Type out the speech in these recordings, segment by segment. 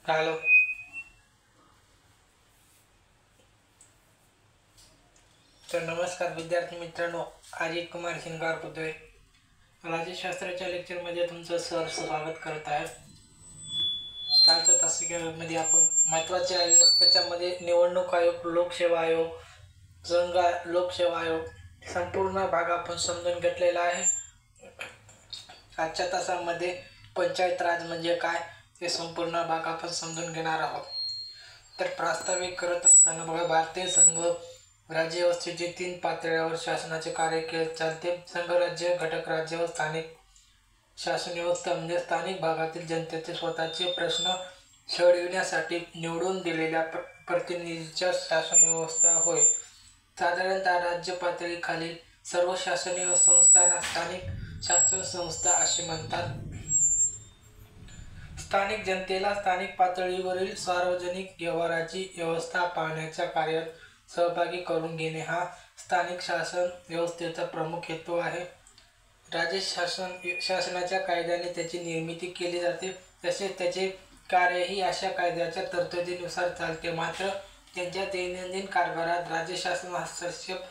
Hello. तर नमस्कार विद्यार्थी मित्रांनो, अजित कुमार शिंगार पुतळे राज्यशास्त्राच्या लेक्चरमध्ये तुमचं सहर्ष स्वागत करत आहे. कालच्या तासिकेमध्ये आपण महत्त्वाचे आयोग, त्याच्यामध्ये निवडणूक आयोग, लोकसेवा आयोग, संघ लोकसेवा आयोग संपूर्ण भाग आपण समजून घेतलेला आहे. आजच्या तासामध्ये पंचायत राज म्हणजे काय हे संपूर्ण भाग आपण समजून घेणार आहोत. तर प्रास्ताविक करत असताना बघा, भारतीय संघ राज्य व्यवस्थेचे 3 पातळ्यावर शासनाचे कार्य केले चालते. संघ राज्य, घटक राज्य व स्थानिक शासन व्यवस्था म्हणजे स्थानिक भागातील जनतेचे स्वतःचे प्रश्न सोडविण्यासाठी निवडून दिलेल्या प्रतिनिधीच्या शासन व्यवस्था होय. साधारणतः राज्य पातळीखालील सर्व शासनीय संस्थांना स्थानिक शासन संस्था असे म्हणतात. स्थानिक जनतेला स्थानिक पातळीवरील सार्वजनिक व्यवहाराची व्यवस्था पाहण्याच्या कार्यात सहभागी करून घेणे हा स्थानिक शासन व्यवस्थेचा प्रमुख हेतू आहे. राज्य शासनाच्या कायद्याने त्याची निर्मिती केली जाते, तसेच त्याचे कार्यही अशा कायद्याच्या तरतुदीनुसार चालते. मात्र त्यांच्या दैनंदिन कारभारात राज्य शासन हस्तक्षेप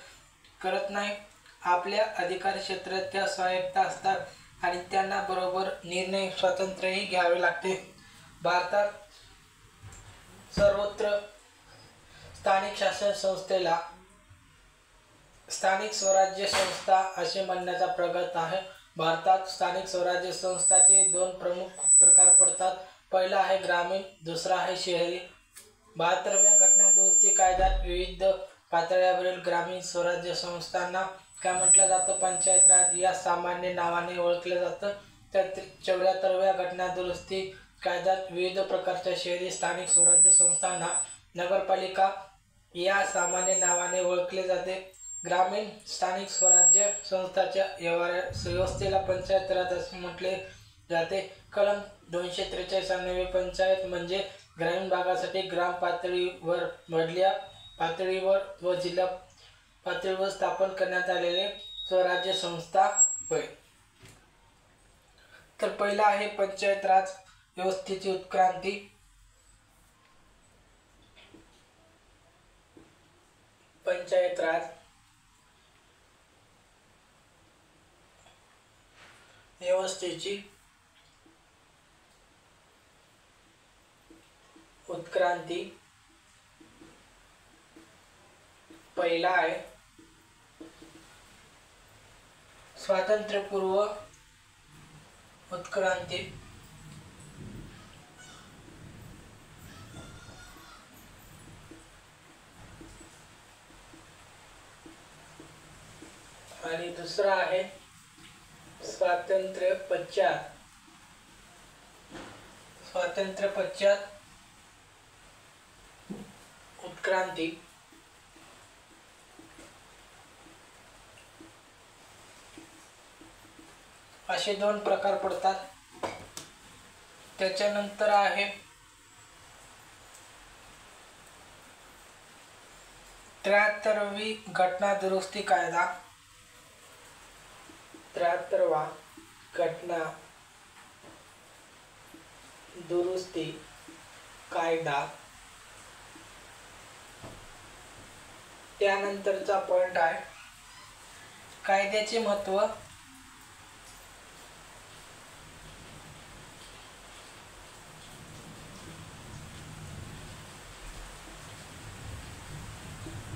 करत नाही. आपल्या अधिकार क्षेत्रात त्या स्वायत्त असतात आणि त्यांना बरोबर निर्णय स्वातंत्र्यही घ्यावे लागते. भारतात सर्वत्र स्थानिक शासन संस्थेला स्थानिक स्वराज्य संस्था असे म्हणण्याचा प्रघात आहे. भारतात स्थानिक स्वराज्य संस्थांचे 2 प्रमुख प्रकार पडतात. पहिला आहे ग्रामीण, दुसरा आहे शहरी. 72व्या घटना दुरुस्ती कायद्यात विविध पातळ्यावरील ग्रामीण स्वराज्य संस्थांना काय म्हटलं जातं? पंचायत राज या सामान्य नावाने ओळखलं जातं. तर 74व्या घटना दुरुस्ती कायद्यात विविध प्रकारच्या शहरी स्थानिक स्वराज्य संस्थांना नगरपालिका या सामान्य नावाने ओळखले जाते. ग्रामीण स्थानिक स्वराज्य संस्थांच्या व्यवस्थेला पंचायत राज असे म्हटले जाते. कलम 243 अन्वये पंचायत म्हणजे ग्रामीण भागासाठी ग्राम पातळीवर, मधल्या पातळीवर व जिल्हा पातळीवर स्थापन करण्यात आलेले स्वराज्य संस्था होय. तर पहिला आहे पंचायत राज व्यवस्थेची उत्क्रांती. पंचायत राज व्यवस्थेची उत्क्रांती. पहिला आहे स्वातंत्र्यपूर्व उत्क्रांती. आणि दुसरा आहे स्वातंत्र्य पश्चात उत्क्रांती. असे 2 प्रकार पडतात. त्याच्यानंतर आहे 73वी घटना दुरुस्ती कायदा. 73वा घटना दुरुस्ती कायदा. त्यानंतरचा पॉइंट आहे कायद्याचे महत्त्व.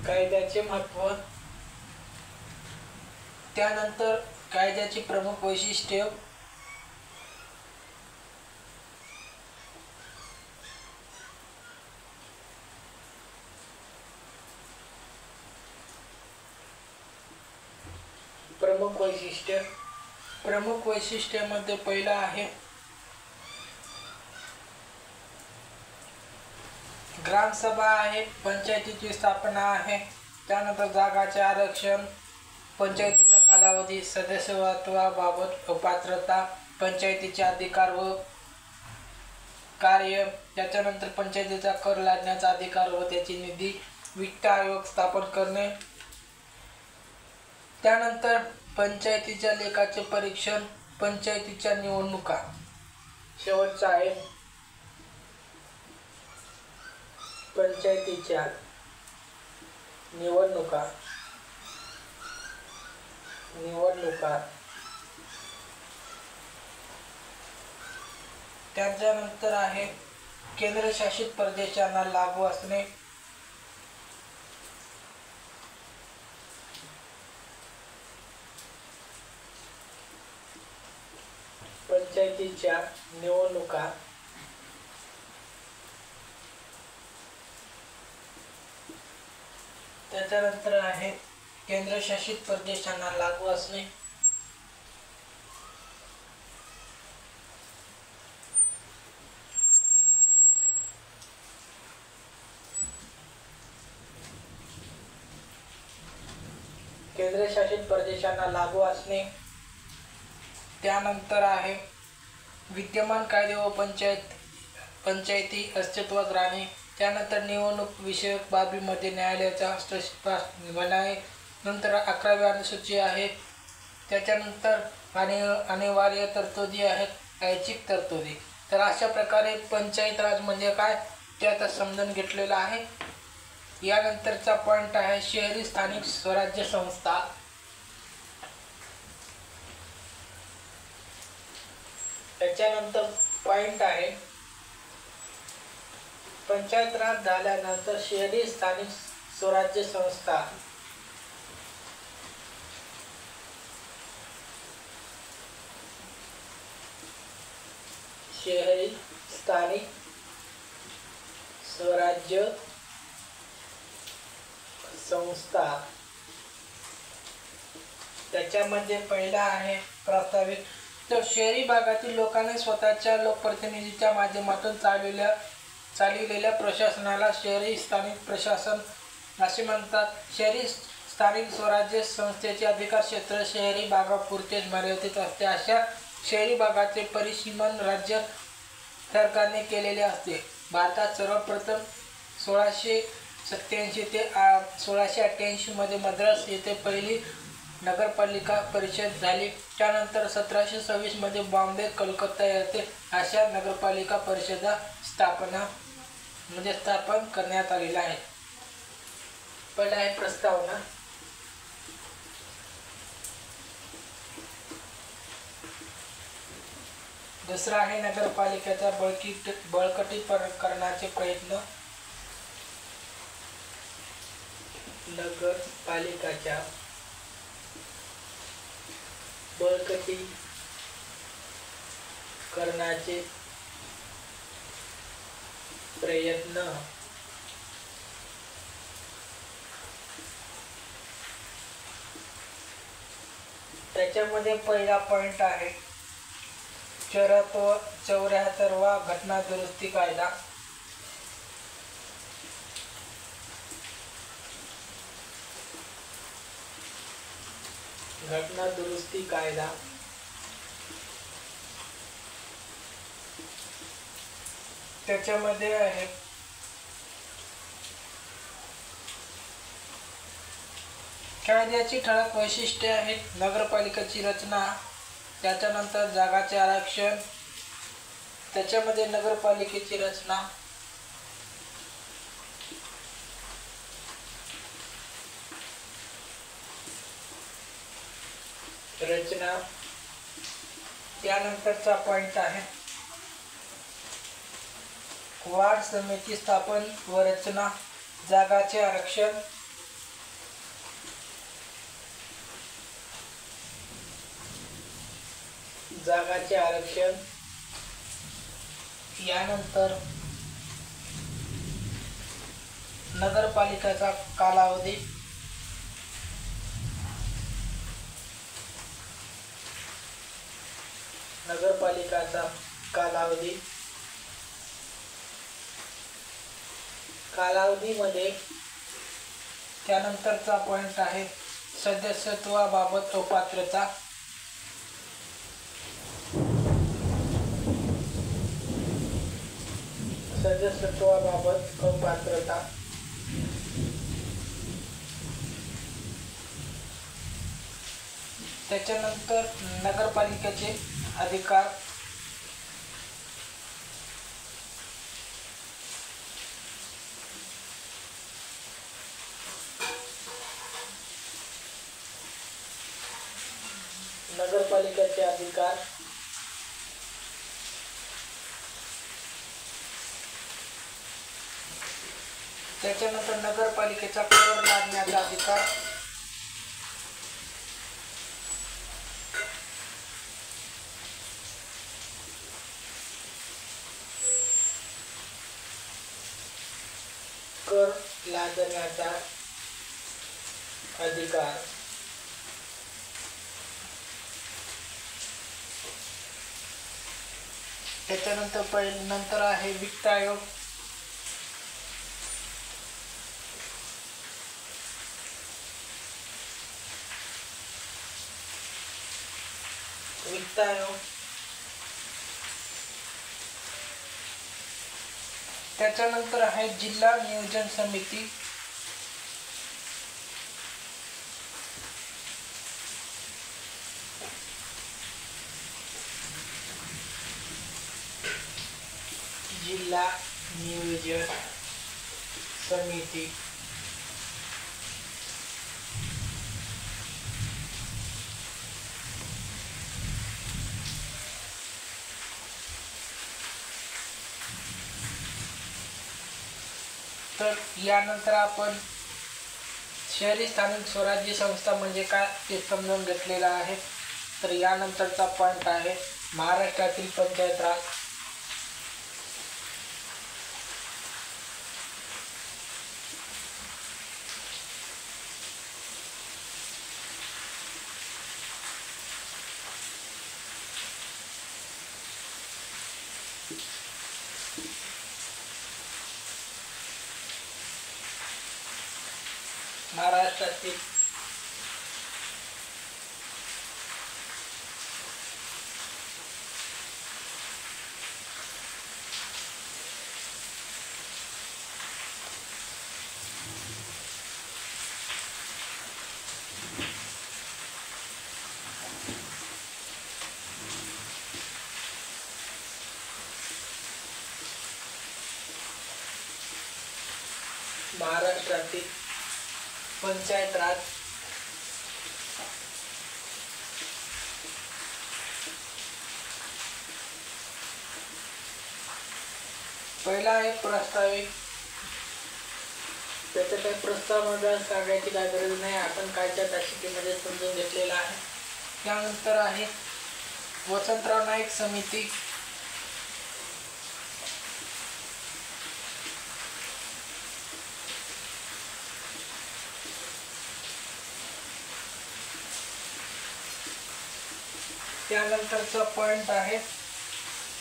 कायद्याचे महत्त्व. त्यानंतर कायद्याची प्रमुख वैशिष्ट्ये. प्रमुख वैशिष्ट्यामध्ये पहिला आहे ग्रामसभा आहे, पंचायतीची स्थापना आहे. त्यानंतर जागाचे आरक्षण, पंचायतीचा कालावधी, सदस्यत्वाबाबत पात्रता, पंचायतीचे अधिकार व कार्य. त्याच्यानंतर पंचायतीचा कर लादण्याचा अधिकार व त्याची निधी, वित्त आयोग स्थापन करणे. त्यानंतर पंचायतीच्या लेखाचे परीक्षण, पंचायतीच्या निवडणुका. शेवटचा आहे पंचायतीच्या निवडणुका त्याच्यानंतर आहे केंद्रशासित प्रदेशांना लागू असणे, पंचायतीच्या निवडणुका त्याच्यानंतर आहे केंद्रशासित प्रदेशांना लागू असणे, केंद्रशासित प्रदेशांना लागू असणे. त्यानंतर आहे विद्यमान कायदे व पंचायती अस्तित्वात राहणे. त्यानंतर निवडणूक विषयक बाबीमध्ये न्यायालयाचा हस्तक्षेप होणे. नंतर 11वी अनुसूची आहे. त्याच्यानंतर अनिवार्य तरतुदी आहेत, ऐच्छिक तरतुदी. तर अशा प्रकारे पंचायत राज म्हणजे काय ते आता समजून घेतलेलं आहे. यानंतरचा पॉइंट आहे शहरी स्थानिक स्वराज्य संस्था. त्याच्यानंतर पॉइंट आहे पंचायत राज झाल्यानंतर शहरी स्थानिक स्वराज्य संस्था शहरी स्थानिक स्वराज्य संस्था. त्याच्यामध्ये पहिला आहे प्रास्ताविक. तर शहरी भागातील लोकांनी स्वतःच्या लोकप्रतिनिधीच्या माध्यमातून चालविलेल्या प्रशासनाला शहरी स्थानिक प्रशासन असे म्हणतात. शहरी स्थानिक स्वराज्य संस्थेचे अधिकार क्षेत्र शहरी भागापुरतेच मर्यादित असते. अशा शहरी भागाचे परिसीमन राज्य सरकारने केलेले असते. भारतात सर्वप्रथम 1687 ते 1688 मध्ये मद्रास येथे पहिली नगरपालिका परिषद झाली. त्यानंतर 1726 मध्ये बॉम्बे, कलकत्ता येथे अशा नगरपालिका परिषदा स्थापन करण्यात आलेल्या आहेत. पहिला आहे प्रस्तावना. दुसरा आहे नगरपालिकेचा बळकटीकरणाचे प्रयत्न. नगरपालिकाच्या बळकटीकरणाचे प्रयत्न. त्याच्यामध्ये पहिला पॉइंट आहे 74वा घटना दुरुस्ती कायदा. घटना दुरुस्ती कायदा. त्याच्यामध्ये आहे कायद्याची ठळक वैशिष्ट्ये आहेत. नगरपालिकेची रचना, त्याच्यानंतर जागाचे आरक्षण, त्याच्यामध्ये नगरपालिकेची रचना, त्यानंतरचा पॉइंट आहे वार्ड समिती स्थापन व रचना, जागाचे आरक्षण, यानंतर नगरपालिकेचा कालावधी, कालावधीमध्ये त्यानंतरचा पॉइंट आहे सदस्यत्वाबाबत अपात्रता. त्याच्यानंतर नगरपालिकेचे अधिकार, नगरपालिकेचे अधिकार, त्याच्यानंतर नगरपालिकेचा कर लादण्याचा अधिकार, कर लादण्याचा अधिकार, त्याच्यानंतर नंतर आहे वित्त आयोग, वित्त आयोग, त्याच्यानंतर आहे जिल्हा नियोजन समिती, जिल्हा नियोजन समिती, तर यानंतर आपण शहरी स्थानिक स्वराज्य संस्था म्हणजे काय ते समजून घेतलेलं आहे. तर यानंतरचा पॉइंट आहे महाराष्ट्रातील पंचायत राज. महाराष्ट्रातील पंचायत राज पहिला आहे प्रस्तावित. त्याचं काही प्रस्तावामध्ये सांगायची काय गरज नाही, आपण कालच्या तासिकेमध्ये समजून घेतलेला आहे. त्यानंतर आहे वसंतराव नाईक समिती, त्यानंतरचा पॉइंट आहे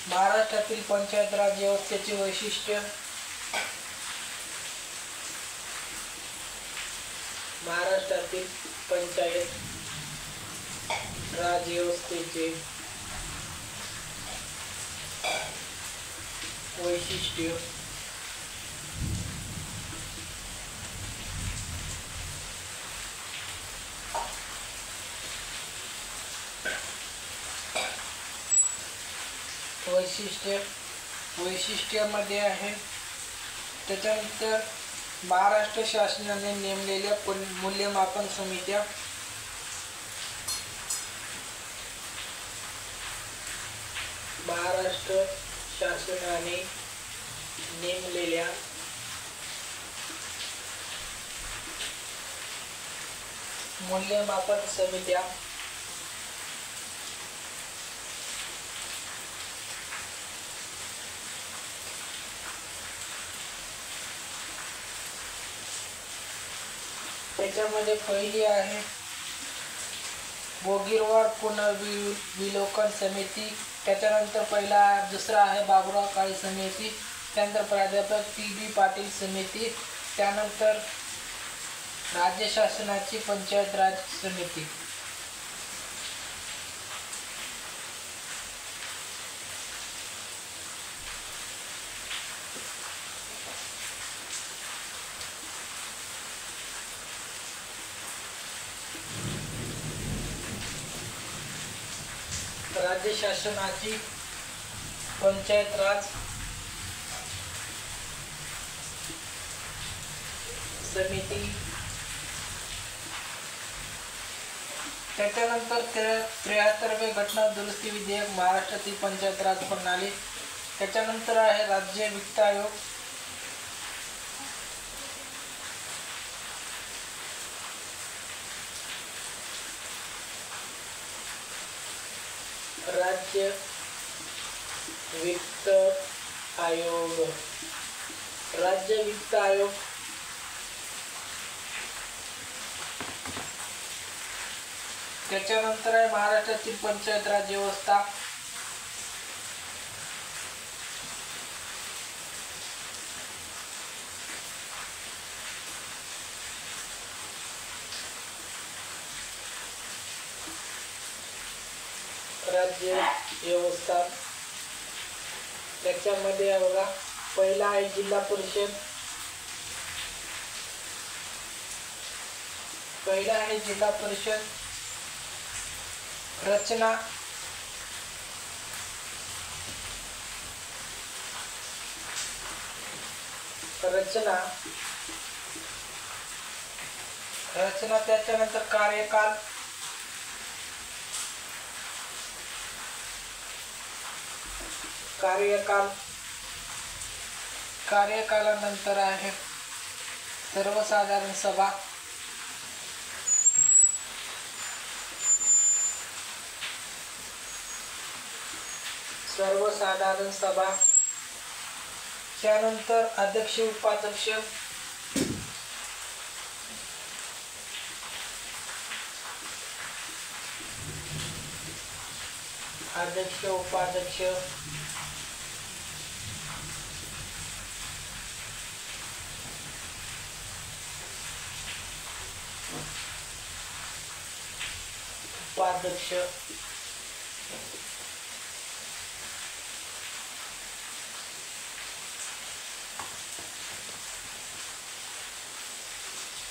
महाराष्ट्रातील पंचायत राज व्यवस्थेचे वैशिष्ट्य. महाराष्ट्रातील पंचायत राज व्यवस्थेचे वैशिष्ट्य. वैशिष्ट्यामध्ये आहे त्याच्यानंतर महाराष्ट्र शासनाने नेमलेल्या मूल्यमापन समित्या, महाराष्ट्र शासनाने नेमलेल्या मूल्यमापन समित्या, त्याच्यामध्ये पहिली आहे बोगीरवाड पुनर्विलोकन समिती, त्याच्यानंतर दुसरा आहे बाबुराव काळे समिती, त्यानंतर प्राध्यापक P.B. पाटील समिती, त्यानंतर राज्य शासनाची पंचायत राज समिती. राज्य शासनाची पंचायत राज समिती, त्याच्यानंतर 73वे घटना दुरुस्ती विधेयक महाराष्ट्रातील पंचायत राज प्रणाली. त्याच्यानंतर आहे राज्य वित्त आयोग. राज्य वित्त आयोग. राज्य वित्त आयोग. त्याच्यानंतर आहे महाराष्ट्रातील पंचायत राज व्यवस्था. राज्य व्यवस्था. त्याच्यामध्ये बघा पहिला आहे जिल्हा परिषद. पहिला आहे जिल्हा परिषद. रचना. रचना. रचना. त्याच्यानंतर कार्यकाल. कार्यकाल. कार्यकालानंतर आहे सर्वसाधारण सभा. सर्वसाधारण सभा. त्यानंतर अध्यक्ष उपाध्यक्ष. अध्यक्ष उपाध्यक्ष. उपाध्यक्ष.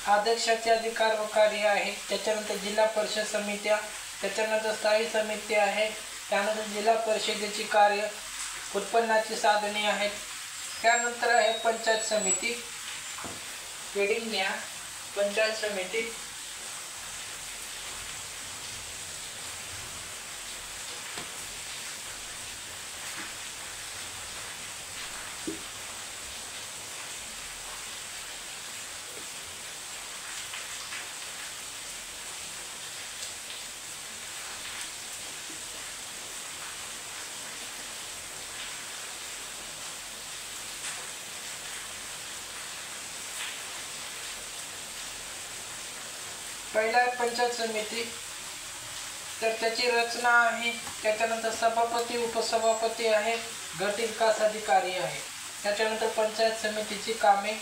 अध्यक्षाचे अधिकार व कार्य आहे. त्याच्यानंतर जिल्हा परिषद समित्या. त्याच्यानंतर स्थायी समिती आहे. त्यानंतर जिल्हा परिषदेची कार्य उत्पन्नाची साधने आहेत. त्यानंतर आहे पंचायत समिती. हेडिंग घ्या पंचायत समिती. पहिला आहे पंचायत समिती. तर त्याची रचना आहे. त्याच्यानंतर सभापती उपसभापती आहे. गट विकास अधिकारी आहे. त्याच्यानंतर पंचायत समितीची कामे.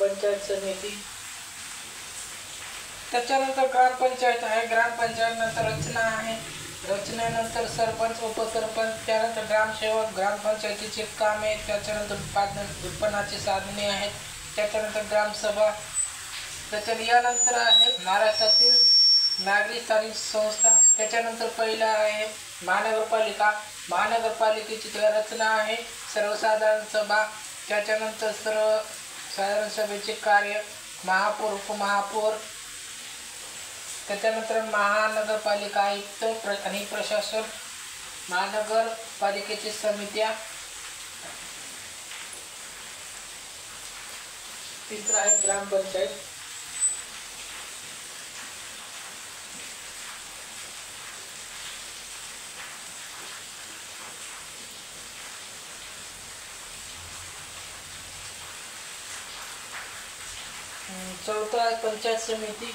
पंचायत समिती. त्याच्यानंतर ग्रामपंचायत आहे. ग्रामपंचायत नंतर रचना आहे. रचनेनंतर सरपंच उपसरपंच. त्यानंतर ग्रामसेवक. ग्रामपंचायतीचे कामे. त्याच्यानंतर उत्पन्नाची साधने आहेत. त्याच्यानंतर ग्रामसभा. यानंतर आहे महाराष्ट्रातील नागरी स्थानिक संस्था. त्याच्यानंतर पहिला आहे महानगरपालिका. महानगरपालिकेची रचना आहे सर्वसाधारण सभा. त्याच्यानंतर सर्वसाधारण सभेचे कार्य महापौर उपमहापौर. त्याच्यानंतर महानगरपालिका आयुक्त आणि प्रशासन. महानगरपालिकेची समित्या. तिसरा आहे ग्रामपंचायत. चौथा आहे पंचायत समिती.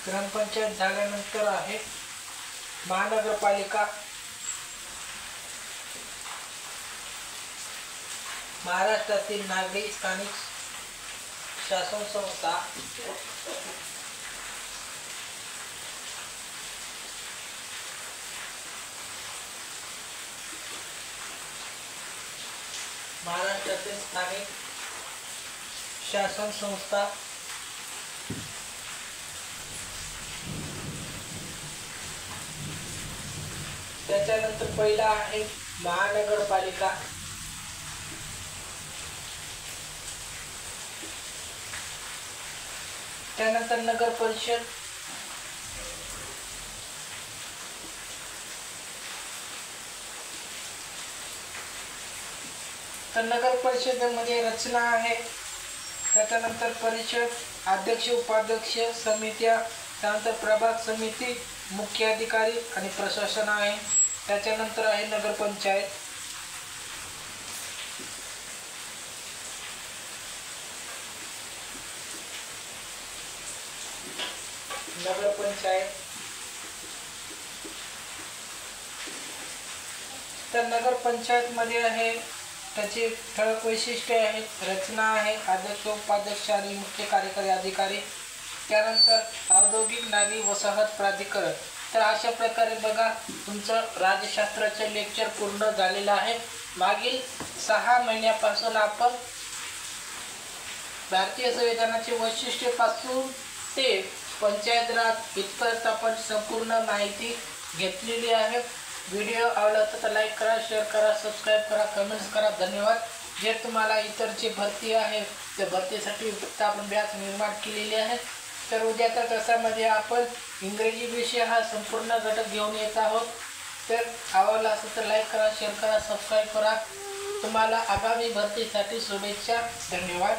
ग्रामपंचायत झाल्यानंतर आहे महानगरपालिका. महाराष्ट्रातील नागरी स्थानिक शासन संस्था. महाराष्ट्रातील स्थानिक शासन संस्था, त्याच्यानंतर पहिला आहे महानगरपालिका, त्यानंतर नगर परिषद, तर नगर परिषदेमध्ये रचना आहे, त्याच्यानंतर परिषद, अध्यक्ष, उपाध्यक्ष, समित्या, त्यानंतर प्रभाग समिती, मुख्य अधिकारी आणि प्रशासन आहे, त्याच्यानंतर आहे नगरपंचायत, तर नगरपंचायत मध्ये आहे त्याची ठळक वैशिष्ट्ये आहेत, रचना आहे, अध्यक्ष, उपाध्यक्ष आणि मुख्य कार्यकारी अधिकारी, त्यानंतर औद्योगिक नागरी वसाहत प्राधिकरण. तर अशा प्रकारे बघा तुमचं राज्यशास्त्राचे लेक्चर पूर्ण झालेलं आहे. मागील 6 महिन्यापासून आपण भारतीय संविधानाचे वैशिष्ट्यपासून ते पंचायत राज इथपर्यंत आपण संपूर्ण माहिती घेतलेली आहे. व्हिडिओ आवडला तर लाईक करा, शेअर करा, सबस्क्राईब करा, कमेंट्स करा. धन्यवाद. जे तुम्हाला इतर जी भरती आहे त्या भरतीसाठी फक्त आपण बॅच निर्माण केलेली आहे. तर उद्याच्या तासामध्ये आपण इंग्रजी विषय हा संपूर्ण घटक घेऊन येत आहोत. तर आवडला असेल तर लाईक करा, शेअर करा, सबस्क्राईब करा. तुम्हाला आगामी भरतीसाठी शुभेच्छा. धन्यवाद.